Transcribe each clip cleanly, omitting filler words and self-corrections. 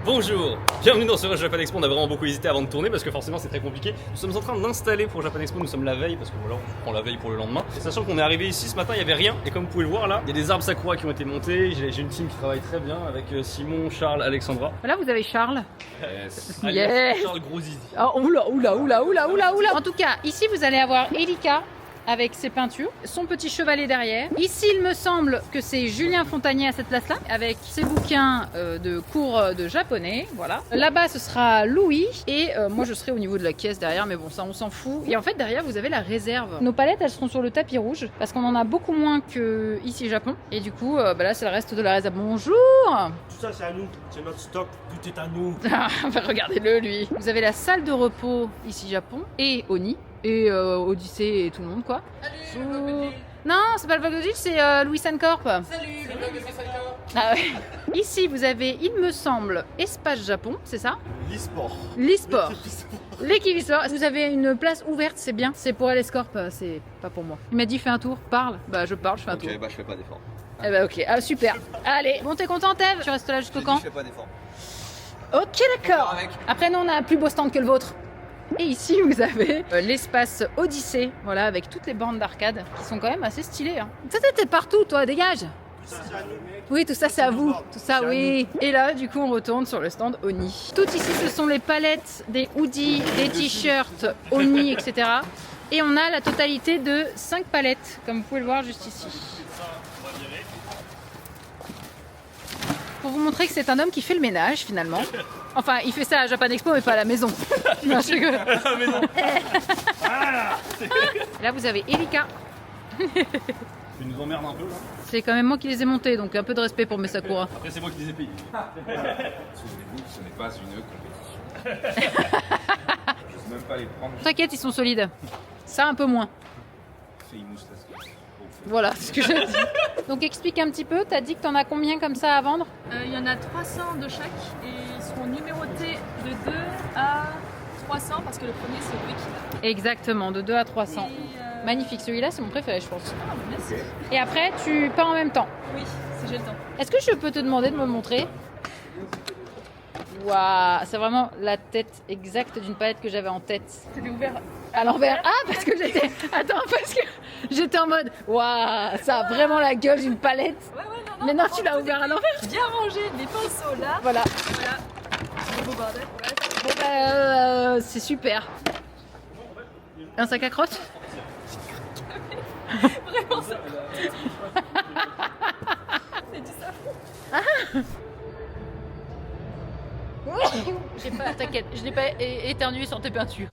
Bonjour, bienvenue dans ce Rush Japan Expo. On a vraiment beaucoup hésité avant de tourner parce que forcément c'est très compliqué. Nous sommes en train d'installer pour Japan Expo, nous sommes la veille parce que voilà, on prend la veille pour le lendemain. Et sachant qu'on est arrivé ici ce matin, il n'y avait rien. Et comme vous pouvez le voir là, il y a des arbres sakura qui ont été montés. J'ai une team qui travaille très bien avec Simon, Charles, Alexandra. Là vous avez Charles. Alias Charles Grosisi. Oh, oula. En tout cas, ici vous allez avoir Elika avec ses peintures, son petit chevalet derrière. Ici, il me semble que c'est Julien Fontanier à cette place-là, avec ses bouquins de cours de japonais, voilà. Là-bas, ce sera Louis, et moi, je serai au niveau de la caisse derrière, mais bon, ça, on s'en fout. Et en fait, derrière, vous avez la réserve. Nos palettes, elles seront sur le tapis rouge, parce qu'on en a beaucoup moins que ici, Japon. Et du coup, là, c'est le reste de la réserve. Bonjour. Tout ça, c'est à nous. C'est notre stock. Tout est à nous. Regardez-le, lui. Vous avez la salle de repos ici, Japon, et Oni. Et Odyssée et tout le monde quoi. Salut le Vlog. Non, c'est pas le Vlog de Gilles, c'est Louis Sancorp. Salut le Vlog de Sancorp. Ah ouais. Ici vous avez, il me semble, Espace Japon, c'est ça? L'e-sport. L'e-sport. L'équipe e-sport. Vous avez une place ouverte, c'est bien. C'est pour Alescorp, c'est pas pour moi. Il m'a dit fais un tour, parle. Bah je parle, je fais un tour. Ok, bah je fais pas d'effort. Eh bah ok, ah super. Allez, bon t'es content Tev? Tu restes là jusqu'au quand? Je fais pas d'effort. Ok d'accord. Après nous on a un plus beau stand que le vôtre. Et ici vous avez l'espace Odyssée, voilà, avec toutes les bornes d'arcade qui sont quand même assez stylées. Hein. Ça t'es partout toi, dégage. Tout ça, c'est à nous. Oui, tout ça c'est à vous, tout ça oui. Et là du coup on retourne sur le stand Oni. Tout ici ce sont les palettes, des hoodies, des t-shirts Oni, etc. Et on a la totalité de 5 palettes, comme vous pouvez le voir juste ici. Pour vous montrer que c'est un homme qui fait le ménage finalement. Enfin, il fait ça à Japan Expo mais pas à la maison. Non, je rigole. À la maison. Là vous avez Elika. Tu nous emmerdes un peu là. C'est quand même moi qui les ai montés, donc un peu de respect pour mes Sakura. Après c'est moi qui les ai payés. Souvenez-vous que ce n'est pas une compétition. Je sais même pas les prendre. T'inquiète, ils sont solides. Ça un peu moins. C'est Imoustaski. Voilà, c'est ce que je dis. Donc explique un petit peu, t'as dit que t'en as combien comme ça à vendre? Il y en a 300 de chaque et ils seront numérotés de 2 à 300 parce que le premier c'est lui qui l'a. Exactement, de 2 à 300. Et, Magnifique, celui-là c'est mon préféré je pense. Ah, merci. Et après tu peins en même temps. Oui, si j'ai le temps. Est-ce que je peux te demander de me montrer? Waouh, c'est vraiment la tête exacte d'une palette que j'avais en tête. Tu l'as ouvert. À l'envers. Ah, parce que j'étais... Attends, parce que j'étais en mode... Waouh, ça a vraiment la gueule d'une palette. Ouais, non. Mais non, tu l'as ouvert à l'envers. Bien rangé, les pinceaux là. Voilà. Voilà. Le beau bordel. Ouais. Bon, bah, c'est super. Un sac à crotte? Vraiment ça. C'est du savon. J'ai pas... T'inquiète, je n'ai pas éternué sur tes peintures.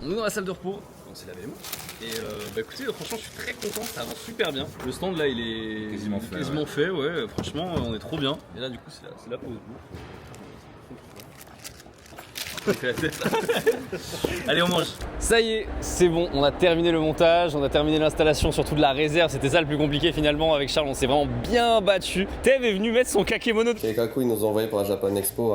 On est dans la salle de repos, on s'est lavé les mains. Et écoutez, franchement, je suis très content, ça avance super bien. Le stand là, il est Quasiment fait, ouais. Franchement, on est trop bien. Et là, du coup, c'est la pause. Allez, on mange. Ça y est, c'est bon, on a terminé le montage, on a terminé l'installation surtout de la réserve. C'était ça le plus compliqué finalement. Avec Charles, on s'est vraiment bien battu. Tev est venu mettre son kakémono. Keikaku, ils nous ont envoyé pour la Japan Expo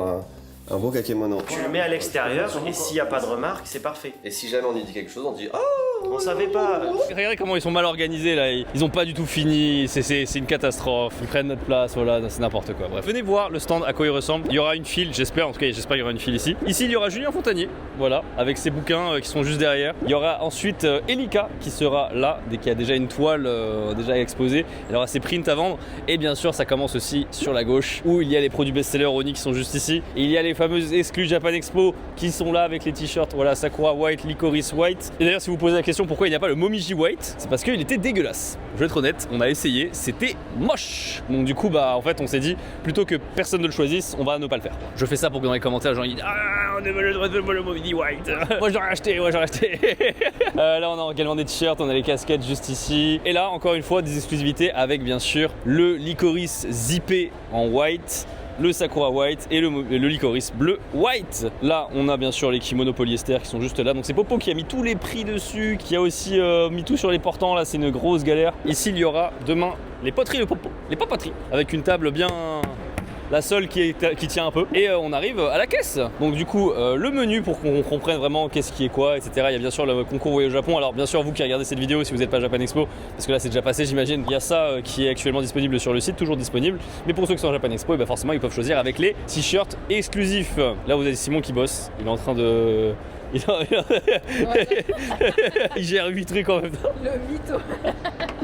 un beau kakémono. Tu le mets à l'extérieur et s'il n'y a pas de remarques, c'est parfait. Et si jamais on y dit quelque chose, on dit « Oh !» On savait pas. Regardez comment ils sont mal organisés là, ils ont pas du tout fini, c'est une catastrophe, ils prennent notre place, voilà, c'est n'importe quoi. Bref, venez voir le stand à quoi il ressemble, il y aura une file, j'espère, en tout cas j'espère qu'il y aura une file ici. Ici il y aura Julien Fontanier, voilà, avec ses bouquins qui sont juste derrière. Il y aura ensuite Elika qui sera là, dès qu'il y a déjà une toile déjà exposée, il y aura ses prints à vendre. Et bien sûr ça commence aussi sur la gauche où il y a les produits best-sellers Oni qui sont juste ici. Et il y a les fameuses exclus Japan Expo qui sont là avec les t-shirts, voilà, Sakura White, Licorice White. Et d'ailleurs si vous posez la question pourquoi il n'y a pas le Momiji White, c'est parce qu'il était dégueulasse. Je vais être honnête, on a essayé, c'était moche. Donc du coup bah en fait on s'est dit plutôt que personne ne le choisisse, on va ne pas le faire. Je fais ça pour que dans les commentaires les gens ils disent ah on est le Momiji White. Moi j'aurais acheté. Là on a également des t-shirts, on a les casquettes juste ici. Et là encore une fois des exclusivités avec bien sûr le Licorice zippé en white, le Sakura White et le Licorice bleu white. Là on a bien sûr les kimonos polyester qui sont juste là, donc c'est Popo qui a mis tous les prix dessus, qui a aussi mis tout sur les portants. Là c'est une grosse galère. Ici il y aura demain les poteries de Popo, les papoteries, avec une table bien la seule qui tient un peu. Et on arrive à la caisse. Donc du coup, le menu pour qu'on comprenne vraiment qu'est-ce qui est quoi, etc. Il y a bien sûr le concours Voyage au Japon. Alors bien sûr, vous qui regardez cette vidéo, si vous n'êtes pas à Japan Expo, parce que là c'est déjà passé, j'imagine, il y a ça qui est actuellement disponible sur le site, toujours disponible. Mais pour ceux qui sont à Japan Expo, et ben forcément ils peuvent choisir avec les t-shirts exclusifs. Là vous avez Simon qui bosse, il est en train de... Il gère 8 trucs en même temps. Le mytho.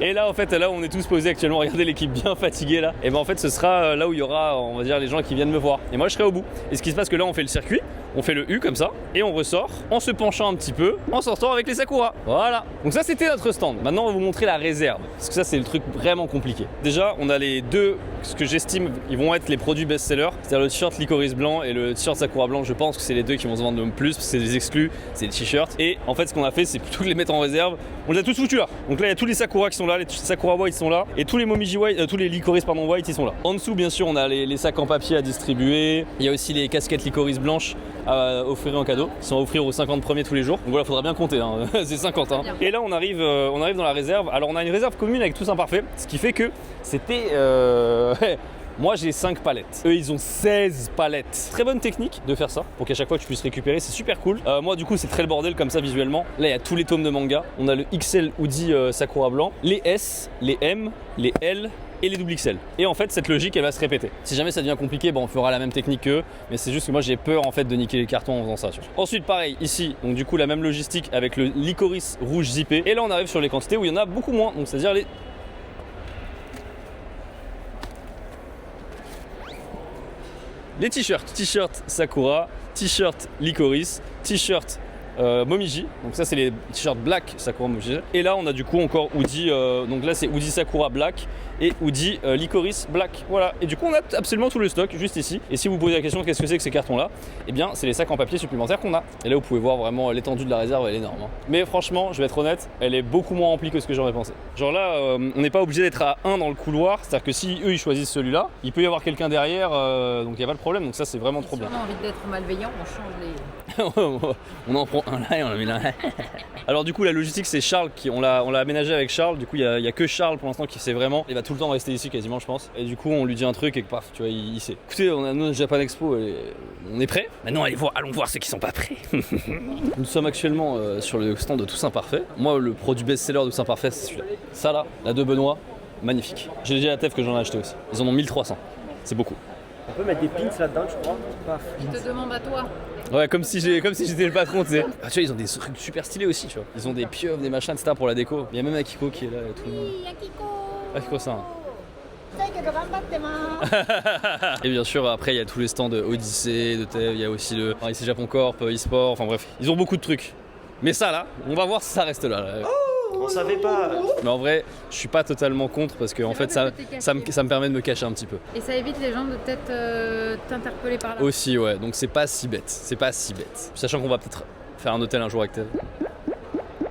Et là en fait, là on est tous posés actuellement, regardez l'équipe bien fatiguée là. Et ben en fait ce sera là où il y aura, on va dire, les gens qui viennent me voir. Et moi je serai au bout. Et ce qui se passe que là on fait le circuit, on fait le U comme ça, et on ressort en se penchant un petit peu, en sortant avec les Sakura. Voilà. Donc ça c'était notre stand. Maintenant on va vous montrer la réserve, parce que ça c'est le truc vraiment compliqué. Déjà on a les deux, ce que j'estime, ils vont être les produits best-sellers, c'est-à-dire le t-shirt Licorice blanc et le t-shirt Sakura blanc. Je pense que c'est les deux qui vont se vendre le plus, parce que c'est des exclus, c'est des t-shirts. Et en fait ce qu'on a fait, c'est plutôt les mettre en réserve. On les a tous foutus là. Donc là il y a tous les Sakura qui sont là, les Sakura White sont là, et tous les Momiji White, tous les Licorice White ils sont là. En dessous bien sûr on a les sacs en papier à distribuer. Il y a aussi les casquettes Licorice blanches à offrir en cadeau, qui sont à offrir aux 50 premiers tous les jours. Donc voilà, faudra bien compter, hein. C'est 50 hein. Et là on arrive dans la réserve. Alors on a une réserve commune avec Tous Imparfaits, ce qui fait que c'était moi j'ai 5 palettes, eux ils ont 16 palettes. Très bonne technique de faire ça, pour qu'à chaque fois tu puisses récupérer, c'est super cool. Moi du coup c'est très le bordel comme ça visuellement. Là il y a tous les tomes de manga, on a le XL hoodie Sakura blanc, les S, les M, les L et les double XL. Et en fait cette logique elle va se répéter. Si jamais ça devient compliqué, on fera la même technique qu'eux, mais c'est juste que moi j'ai peur en fait de niquer les cartons en faisant ça. Ensuite pareil ici, donc du coup la même logistique avec le Licorice rouge zippé. Et là on arrive sur les quantités où il y en a beaucoup moins, donc c'est-à-dire les t-shirts Sakura, t-shirt Licorice, t-shirt Momiji, donc ça c'est les t-shirts black Sakura Momiji. Et là on a du coup encore hoodie, donc là c'est hoodie Sakura black et hoodie Licorice black, voilà. Et du coup on a absolument tout le stock juste ici. Et si vous posez la question qu'est-ce que c'est que ces cartons là, eh bien c'est les sacs en papier supplémentaires qu'on a. Et là vous pouvez voir vraiment l'étendue de la réserve, elle est énorme hein. Mais franchement je vais être honnête, elle est beaucoup moins remplie que ce que j'aurais pensé. Genre là on n'est pas obligé d'être à 1 dans le couloir, c'est à dire que si eux ils choisissent celui-là, il peut y avoir quelqu'un derrière, donc il n'y a pas de problème, donc ça c'est vraiment trop bien. Si on a envie d'être malveillant, on change les... On en prend un là et on en met là. Alors du coup la logistique c'est Charles qui on l'a aménagé avec Charles. Du coup il y a que Charles pour l'instant qui sait vraiment. Il va tout le temps rester ici quasiment je pense. Et du coup on lui dit un truc et que paf tu vois il sait. Écoutez on a notre Japan Expo et on est prêts. Maintenant allons voir ceux qui sont pas prêts. Nous sommes actuellement sur le stand de Tous Imparfaits. Moi le produit best-seller de Tous Imparfaits c'est celui-là. Ça là, la de Benoît, magnifique. J'ai dit à Tef que j'en ai acheté aussi. Ils en ont 1300. C'est beaucoup. On peut mettre des pins là-dedans, je crois. Paf. Je te demande à toi. Ouais, comme si j'étais le patron, tu sais. Ah, tu vois, ils ont des trucs super stylés aussi, tu vois. Ils ont des pieuvres, des machins, etc. pour la déco. Il y a même Akiko qui est là et tout. Oui, Akiko. Akiko, ça. Et bien sûr, après, il y a tous les stands de Odyssey, de Tev, il y a aussi le ici Japon Corp, e-sport, enfin bref. Ils ont beaucoup de trucs. Mais ça, là, on va voir si ça reste là. On savait pas. Mais en vrai, je suis pas totalement contre parce que en fait, ça me permet de me cacher un petit peu. Et ça évite les gens de peut-être t'interpeller par là. Aussi, ouais. Donc c'est pas si bête. C'est pas si bête. Sachant qu'on va peut-être faire un hôtel un jour avec Tev.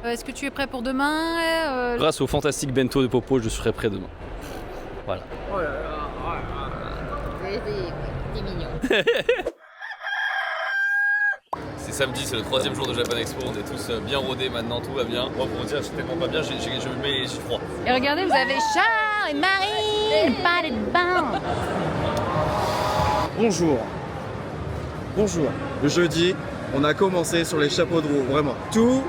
Est-ce que tu es prêt pour demain Grâce au fantastique bento de Popo, je serai prêt demain. Voilà. Oh là là. T'es mignon. C'est samedi, c'est le 3e jour de Japan Expo, on est tous bien rodés maintenant, tout va bien. Moi pour vous dire, je suis tellement pas bien, j'ai froid. Et regardez, vous avez Charles et Marie, le palais de bain. Bonjour. Bonjour. Le jeudi, on a commencé sur les chapeaux de roue, vraiment. Tout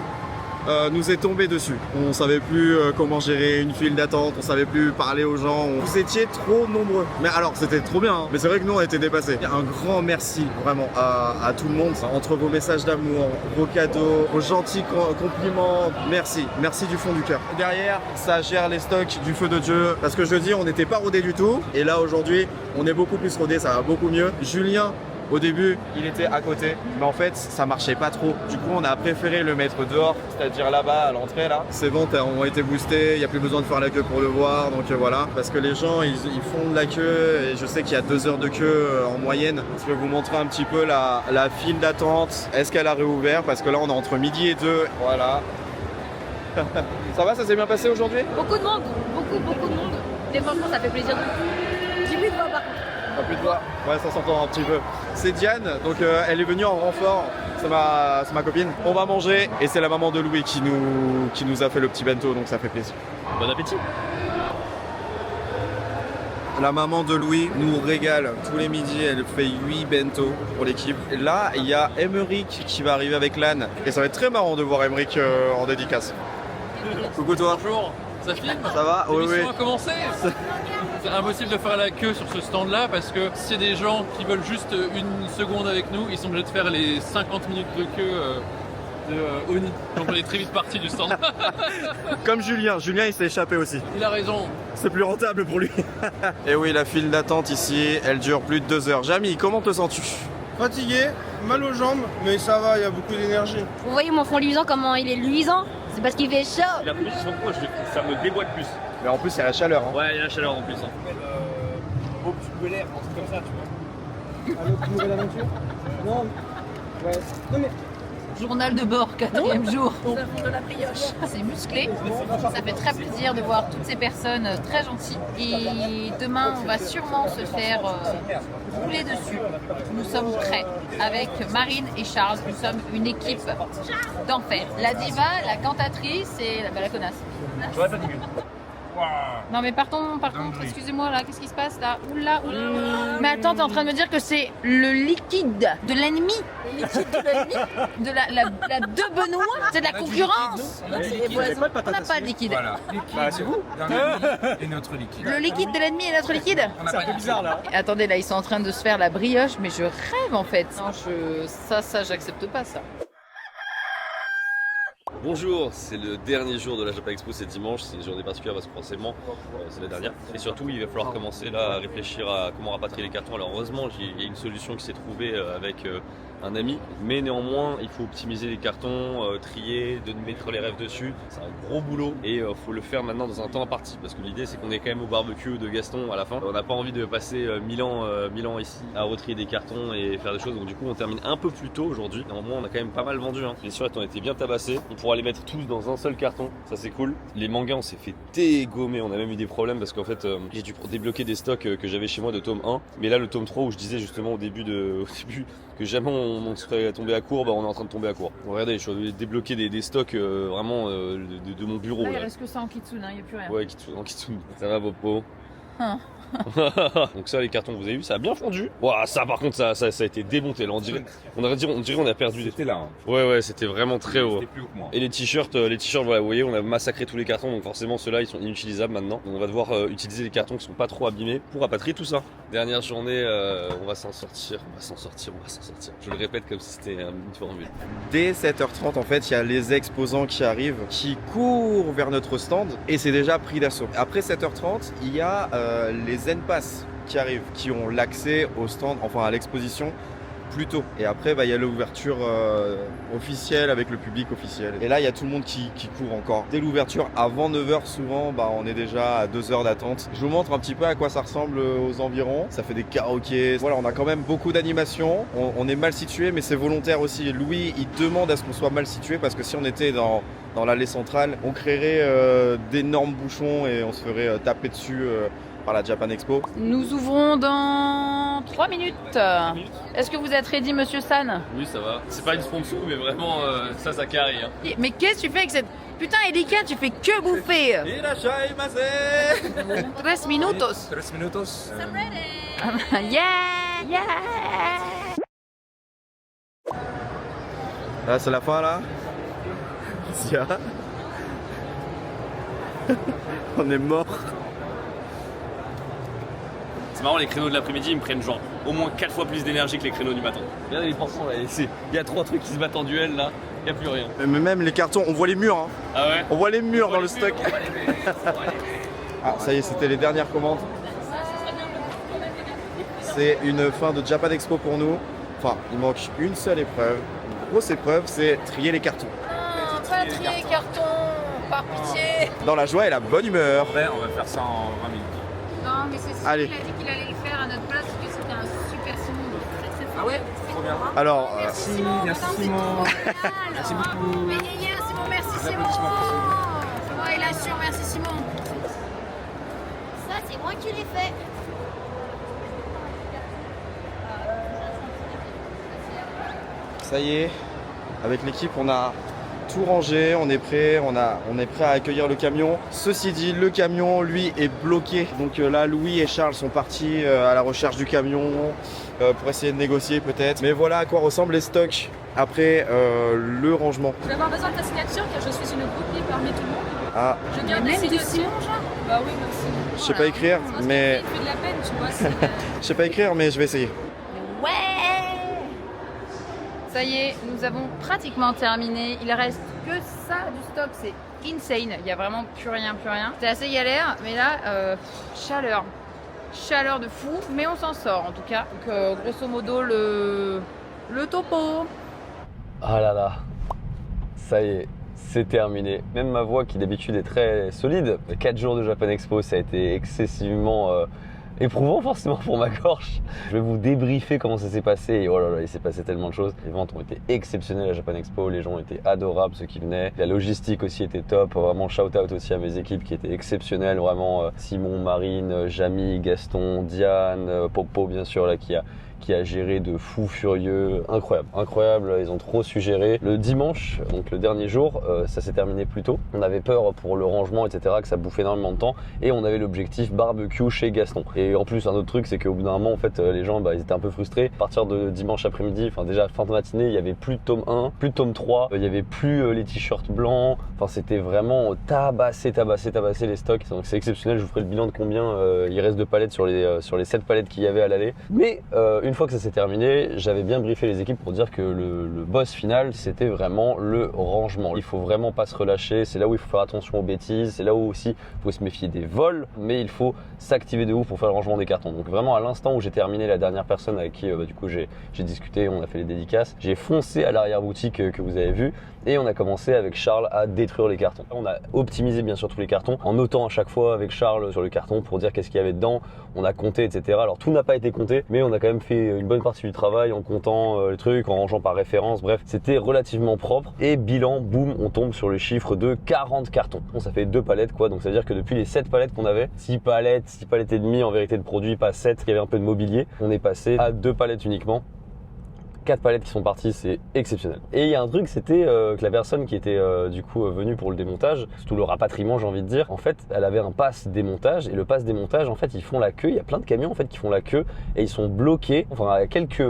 nous est tombé dessus. On savait plus comment gérer une file d'attente, on savait plus parler aux gens. Vous étiez trop nombreux. Mais alors, c'était trop bien, hein. Mais c'est vrai que nous, on a été dépassés. Un grand merci, vraiment, à tout le monde. Entre vos messages d'amour, vos cadeaux, vos gentils compliments, merci. Merci du fond du cœur. Derrière, ça gère les stocks du feu de Dieu. Parce que jeudi, on n'était pas rodés du tout. Et là, aujourd'hui, on est beaucoup plus rodés, ça va beaucoup mieux. Julien, au début, il était à côté, mais en fait, ça marchait pas trop. Du coup, on a préféré le mettre dehors, c'est-à-dire là-bas, à l'entrée, là. Ces ventes ont été boostées, il n'y a plus besoin de faire la queue pour le voir, donc voilà. Parce que les gens, ils font de la queue, et je sais qu'il y a 2 heures de queue en moyenne. Je vais vous montrer un petit peu la file d'attente. Est-ce qu'elle a réouvert? Parce que là, on est entre midi et 2, voilà. Ça va, ça s'est bien passé aujourd'hui? Beaucoup de monde, beaucoup de monde. Et franchement, ça fait plaisir. J'ai plus de voix par contre. Pas plus de voix. Ouais, ça s'entend un petit peu. C'est Diane, donc elle est venue en renfort. C'est ma copine. On va manger et c'est la maman de Louis qui nous a fait le petit bento, donc ça fait plaisir. Bon appétit. La maman de Louis nous régale tous les midis, elle fait 8 bento pour l'équipe. Et là, il y a Emeric qui va arriver avec l'âne. Et ça va être très marrant de voir Emeric en dédicace. Coucou toi. Bonjour, ça filme? Ça va? Oui, oui. L'émission a commencé. C'est impossible de faire la queue sur ce stand-là parce que s'il y a des gens qui veulent juste une seconde avec nous, ils sont obligés de faire les 50 minutes de queue de Oni. Donc on est très vite parti du stand. Comme Julien il s'est échappé aussi. Il a raison. C'est plus rentable pour lui. Et oui, la file d'attente ici, elle dure plus de 2 heures. Jamy, comment te sens-tu? Fatigué, mal aux jambes, mais ça va, il y a beaucoup d'énergie. Vous voyez mon front luisant, comment il est luisant? C'est parce qu'il fait chaud. La plus, ça me déboîte plus. Mais en plus, il y a la chaleur. Hein. Ouais, il y a la chaleur en plus. Au petit peu l'air, un truc comme ça, tu vois. À l'autre nouvelle aventure? Non. Ouais. Non mais. Journal de bord, 4e jour. Ça fond de la brioche. C'est musclé. Ça fait très plaisir de voir toutes ces personnes très gentilles. Et demain, on va sûrement se faire rouler dessus. Nous sommes prêts. Avec Marine et Charles, nous sommes une équipe d'enfer. La diva, la cantatrice et la connasse. J'aurais fatigué. Non mais partons, excusez-moi là, qu'est-ce qui se passe là? Oula. Mais attends, t'es en train de me dire que c'est le liquide de l'ennemi? Le liquide de l'ennemi? De la de Benoît? C'est de la concurrence? On n'a pas de liquide. Voilà. Bah, c'est vous. Et notre liquide. Le liquide de l'ennemi et notre liquide? C'est un peu bizarre là. Attendez, là ils sont en train de se faire la brioche, mais je rêve en fait. Non, ça j'accepte pas ça. Bonjour, c'est le dernier jour de la Japan Expo, c'est dimanche, c'est une journée particulière parce que forcément c'est la dernière. Et surtout il va falloir commencer là à réfléchir à comment rapatrier les cartons. Alors heureusement il y a une solution qui s'est trouvée avec un ami, mais néanmoins il faut optimiser les cartons, trier, de mettre les rêves dessus. C'est un gros boulot et il faut le faire maintenant dans un temps imparti parce que l'idée c'est qu'on est quand même au barbecue de Gaston à la fin. On n'a pas envie de passer 1000 ans ici à retrier des cartons et faire des choses, donc du coup on termine un peu plus tôt aujourd'hui. Néanmoins on a quand même pas mal vendu, hein. Les surettes ont été bien tabassées. On pourra les mettre tous dans un seul carton, ça c'est cool. Les mangas on s'est fait dégommer, on a même eu des problèmes parce qu'en fait j'ai dû débloquer des stocks que j'avais chez moi de tome 1, mais là le tome 3 où je disais justement au début que jamais on serait tombé à court, bah on est en train de tomber à court. Bon, regardez, je suis débloquer des stocks vraiment de mon bureau. Là, il là. reste que ça en kitsune, il n'y a plus rien. Ouais, Kitsune. Ça va Bopo? Donc ça les cartons que vous avez vu, ça a bien fondu. Ouah, ça par contre ça a été démonté là, on dirait on a perdu. C'était là. Hein. Ouais, c'était vraiment très haut. C'était plus haut que moi. Et les t-shirts voilà, vous voyez, on a massacré tous les cartons, donc forcément ceux-là ils sont inutilisables maintenant. Donc on va devoir utiliser les cartons qui sont pas trop abîmés pour rapatrier tout ça. Dernière journée, on va s'en sortir. Je le répète comme si c'était une formule. Dès 7h30, en fait, il y a les exposants qui arrivent, qui courent vers notre stand et c'est déjà pris d'assaut. Après 7h30, il y a les Zenpass qui arrivent, qui ont l'accès au stand, enfin à l'exposition plus tôt. Et après, il y a l'ouverture officielle avec le public officiel. Et là, il y a tout le monde qui court encore. Dès l'ouverture, avant 9h, souvent, on est déjà à 2 heures d'attente. Je vous montre un petit peu à quoi ça ressemble aux environs. Ça fait des karaokés. Voilà, on a quand même beaucoup d'animations. On est mal situé, mais c'est volontaire aussi. Louis, il demande à ce qu'on soit mal situé parce que si on était dans l'allée centrale, on créerait d'énormes bouchons et on se ferait taper dessus par la Japan Expo. Nous ouvrons dans 3 minutes. Est-ce que vous êtes ready, monsieur San? Oui, ça va. C'est pas une sponsor, mais vraiment ça carry. Hein. Mais qu'est-ce que tu fais avec cette... Putain, Erika, tu fais que bouffer. 3 minutos. 3 minutos. I'm ready. Yeah. Là, c'est la fin, là. Sia. On est mort. C'est marrant, les créneaux de l'après-midi ils me prennent genre au moins 4 fois plus d'énergie que les créneaux du matin. Regardez les pensants là, il y a 3 trucs qui se battent en duel là, il n'y a plus rien. Mais même les cartons, on voit les murs. Hein. Ah ouais? On voit les murs dans le stock. Ah, ça y est, c'était les dernières commandes. C'est une fin de Japan Expo pour nous. Enfin, il manque une seule épreuve. Une grosse épreuve, c'est trier les cartons. Non, pas trier les cartons, par pitié. Dans la joie et la bonne humeur. Après, on va faire ça en 20 minutes. Non, mais c'est sûr Allez. qu'il a dit qu'il allait le faire à notre place parce que c'était un super Simon. Très fort. Ah ouais? Trop bien. Alors, Merci Simon. merci Simon. Merci beaucoup. Mais Simon, merci Des Simon. applaudissements pour Simon. Ouais, il assure, merci Simon. Ça, c'est moi qui l'ai fait. ça y est, avec l'équipe, on a tout rangé, on est prêt, on est prêt à accueillir le camion. Ceci dit, le camion, lui, est bloqué. Donc là, Louis et Charles sont partis à la recherche du camion pour essayer de négocier peut-être. Mais voilà à quoi ressemblent les stocks après le rangement. Je vais avoir besoin de ta signature car je suis une copie parmi tout le monde. Ah, Je garde même les du signatures. Bah oui, merci. je sais pas écrire, mais Ça fait de la peine, tu vois. je sais pas écrire, mais je vais essayer. Ça y est, nous avons pratiquement terminé. Il reste que ça du stock, c'est insane. Il y a vraiment plus rien, plus rien. C'est assez galère, mais là, chaleur de fou, mais on s'en sort en tout cas. Donc grosso modo le topo. Ah là là, ça y est, c'est terminé. Même ma voix qui d'habitude est très solide, 4 jours de Japan Expo, ça a été excessivement éprouvant forcément pour ma gorge. Je vais vous débriefer comment ça s'est passé et oh là là, il s'est passé tellement de choses. Les ventes ont été exceptionnelles à Japan Expo, les gens étaient adorables, ceux qui venaient. La logistique aussi était top, vraiment shout out aussi à mes équipes qui étaient exceptionnelles, vraiment Simon, Marine, Jamy, Gaston, Diane, Popo bien sûr là qui a géré de fou furieux, incroyable, ils ont trop su gérer. Le dimanche, donc le dernier jour, ça s'est terminé plus tôt. On avait peur pour le rangement, etc., que ça bouffe énormément de temps et on avait l'objectif barbecue chez Gaston. Et en plus, un autre truc, c'est qu'au bout d'un moment, en fait, les gens, ils étaient un peu frustrés. À partir de dimanche après-midi, enfin déjà fin de matinée, il y avait plus de tome 1, plus de tome 3, il y avait plus les t-shirts blancs. Enfin, c'était vraiment tabassé les stocks. Donc c'est exceptionnel, je vous ferai le bilan de combien il reste de palettes sur les 7 palettes qu'il y avait à l'aller. Mais une fois que ça s'est terminé, j'avais bien briefé les équipes pour dire que le boss final, c'était vraiment le rangement. Il faut vraiment pas se relâcher, c'est là où il faut faire attention aux bêtises, c'est là où aussi il faut se méfier des vols, mais il faut s'activer de ouf pour faire le rangement des cartons. Donc vraiment à l'instant où j'ai terminé, la dernière personne avec qui du coup j'ai discuté, on a fait les dédicaces, j'ai foncé à l'arrière-boutique que vous avez vu et on a commencé avec Charles à détruire les cartons. On a optimisé bien sûr tous les cartons en notant à chaque fois avec Charles sur le carton pour dire qu'est-ce qu'il y avait dedans, on a compté, etc. Alors tout n'a pas été compté, mais on a quand même fait une bonne partie du travail en comptant les trucs, en rangeant par référence, bref, c'était relativement propre. Et bilan, boum, on tombe sur le chiffre de 40 cartons. Bon, ça fait 2 palettes quoi, donc ça veut dire que depuis les 7 palettes qu'on avait, 6 palettes et demie en vérité de produits, pas 7, il y avait un peu de mobilier, on est passé à 2 palettes uniquement. 4 palettes qui sont parties, c'est exceptionnel. Et il y a un truc, c'était que la personne qui était du coup venue pour le démontage, surtout le rapatriement j'ai envie de dire, en fait elle avait un pass démontage et le pass démontage en fait ils font la queue, il y a plein de camions en fait qui font la queue et ils sont bloqués, enfin à quelques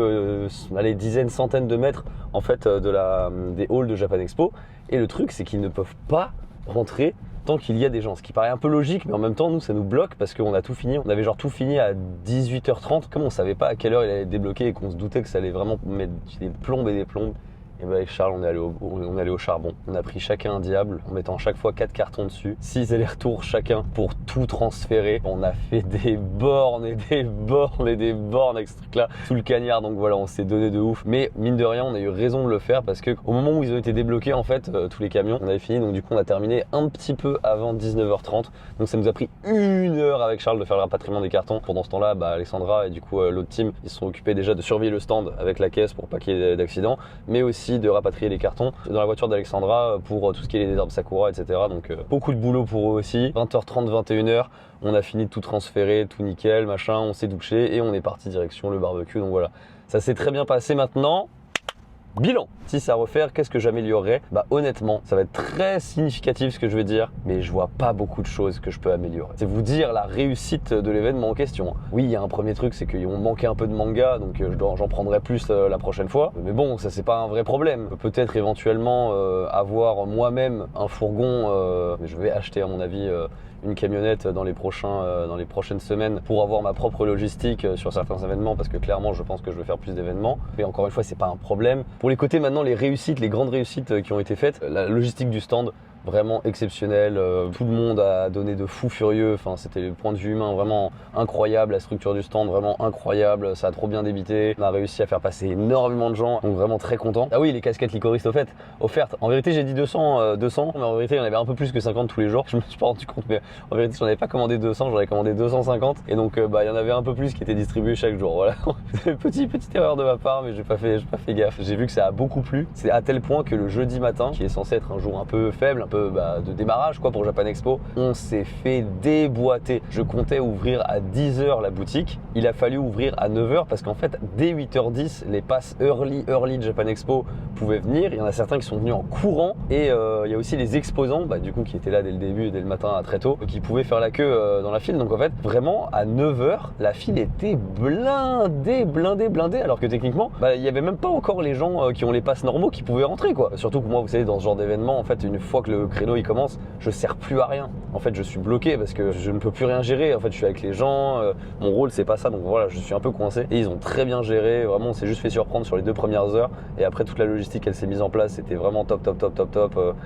dizaines, centaines de mètres en fait des halls de Japan Expo et le truc c'est qu'ils ne peuvent pas rentrer tant qu'il y a des gens, ce qui paraît un peu logique, mais en même temps nous ça nous bloque parce qu'on a tout fini, on avait genre tout fini à 18h30, comme on savait pas à quelle heure il allait être débloqué et qu'on se doutait que ça allait vraiment mettre des plombes et des plombes. Et ben avec Charles on est allé au charbon, on a pris chacun un diable en mettant chaque fois 4 cartons dessus, 6 allers-retours chacun pour tout transférer. On a fait des bornes et des bornes et des bornes avec ce truc là sous le cagnard, donc voilà on s'est donné de ouf, mais mine de rien on a eu raison de le faire parce que au moment où ils ont été débloqués en fait tous les camions on avait fini, donc du coup on a terminé un petit peu avant 19h30, donc ça nous a pris 1 heure avec Charles de faire le rapatriement des cartons. Pendant ce temps là Alexandra et du coup l'autre team ils se sont occupés déjà de surveiller le stand avec la caisse pour pas qu'il y ait d'accident, mais aussi de rapatrier les cartons dans la voiture d'Alexandra pour tout ce qui est les arbres sakura, etc. Donc beaucoup de boulot pour eux aussi. 20h30, 21h, on a fini de tout transférer, tout nickel, machin, on s'est douché et on est parti direction le barbecue. Donc voilà, ça s'est très bien passé maintenant. Bilan, si c'est à refaire, qu'est-ce que j'améliorerais? Honnêtement, ça va être très significatif ce que je vais dire, mais je vois pas beaucoup de choses que je peux améliorer. C'est vous dire la réussite de l'événement en question. Oui, il y a un premier truc, c'est qu'ils ont manqué un peu de manga, donc j'en prendrai plus la prochaine fois. Mais bon, ça c'est pas un vrai problème. Peut-être éventuellement avoir moi-même un fourgon, mais je vais acheter à mon avis une camionnette dans les prochaines semaines pour avoir ma propre logistique sur certains événements, parce que clairement je pense que je vais faire plus d'événements, mais encore une fois c'est pas un problème. Pour les côtés maintenant, les réussites, les grandes réussites qui ont été faites, la logistique du stand vraiment exceptionnel, tout le monde a donné de fou furieux, enfin c'était le point de vue humain vraiment incroyable, la structure du stand vraiment incroyable, ça a trop bien débité, on a réussi à faire passer énormément de gens, donc vraiment très content. Ah oui, les casquettes Licorice offertes, en vérité j'ai dit 200, mais en vérité il y en avait un peu plus que 50 tous les jours, je me suis pas rendu compte, mais en vérité j'en avais pas commandé 200, j'en avais commandé 250 et donc il y en avait un peu plus qui étaient distribués chaque jour, voilà. Petite erreur de ma part, mais j'ai pas fait gaffe, j'ai vu que ça a beaucoup plu, c'est à tel point que le jeudi matin, qui est censé être un jour un peu faible, peu de démarrage quoi pour Japan Expo. On s'est fait déboîter. Je comptais ouvrir à 10h la boutique. Il a fallu ouvrir à 9h parce qu'en fait, dès 8h10, les passes early de Japan Expo pouvaient venir. Il y en a certains qui sont venus en courant et il y a aussi les exposants, du coup, qui étaient là dès le début, dès le matin très tôt, qui pouvaient faire la queue dans la file. Donc en fait, vraiment, à 9h, la file était blindée, alors que techniquement, il y avait même pas encore les gens qui ont les passes normaux qui pouvaient rentrer quoi. Surtout que moi, vous savez, dans ce genre d'événement, en fait, une fois que le créneau il commence, je sers plus à rien. En fait, je suis bloqué parce que je ne peux plus rien gérer. En fait, je suis avec les gens, mon rôle c'est pas ça, donc voilà, je suis un peu coincé. Et ils ont très bien géré, vraiment, on s'est juste fait surprendre sur les 2 premières heures. Et après, toute la logistique, elle s'est mise en place, c'était vraiment top.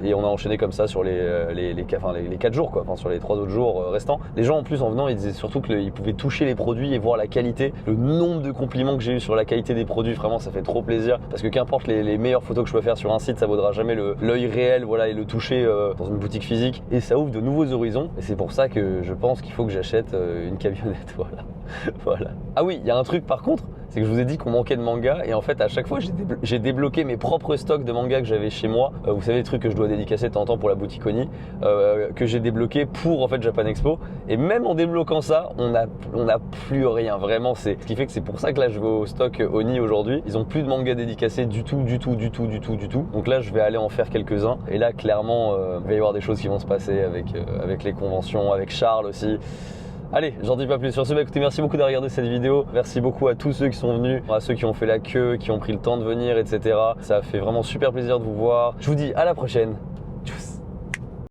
Et on a enchaîné comme ça sur les 4 jours, quoi, enfin sur les 3 autres jours restants. Les gens en plus en venant, ils disaient surtout qu'ils pouvaient toucher les produits et voir la qualité. Le nombre de compliments que j'ai eu sur la qualité des produits, vraiment, ça fait trop plaisir. Parce que qu'importe les meilleures photos que je peux faire sur un site, ça vaudra jamais l'œil réel, voilà, et le toucher dans une boutique physique. Et ça ouvre de nouveaux horizons. Et c'est pour ça que je pense qu'il faut que j'achète une camionnette, voilà. Ah oui, il y a un truc par contre, c'est que je vous ai dit qu'on manquait de manga et en fait à chaque fois j'ai débloqué mes propres stocks de manga que j'avais chez moi. Vous savez, les trucs que je dois dédicacer de temps en temps pour la boutique Oni, que j'ai débloqué pour en fait Japan Expo. Et même en débloquant ça, on n'a plus rien, vraiment. C'est ce qui fait que c'est pour ça que là je vais au stock Oni aujourd'hui. Ils ont plus de manga dédicacés du tout. Donc là je vais aller en faire quelques-uns. Et là clairement il va y avoir des choses qui vont se passer avec les conventions, avec Charles aussi. Allez, j'en dis pas plus. Sur ce, écoutez, merci beaucoup d'avoir regardé cette vidéo. Merci beaucoup à tous ceux qui sont venus, à ceux qui ont fait la queue, qui ont pris le temps de venir, etc. Ça a fait vraiment super plaisir de vous voir. Je vous dis à la prochaine.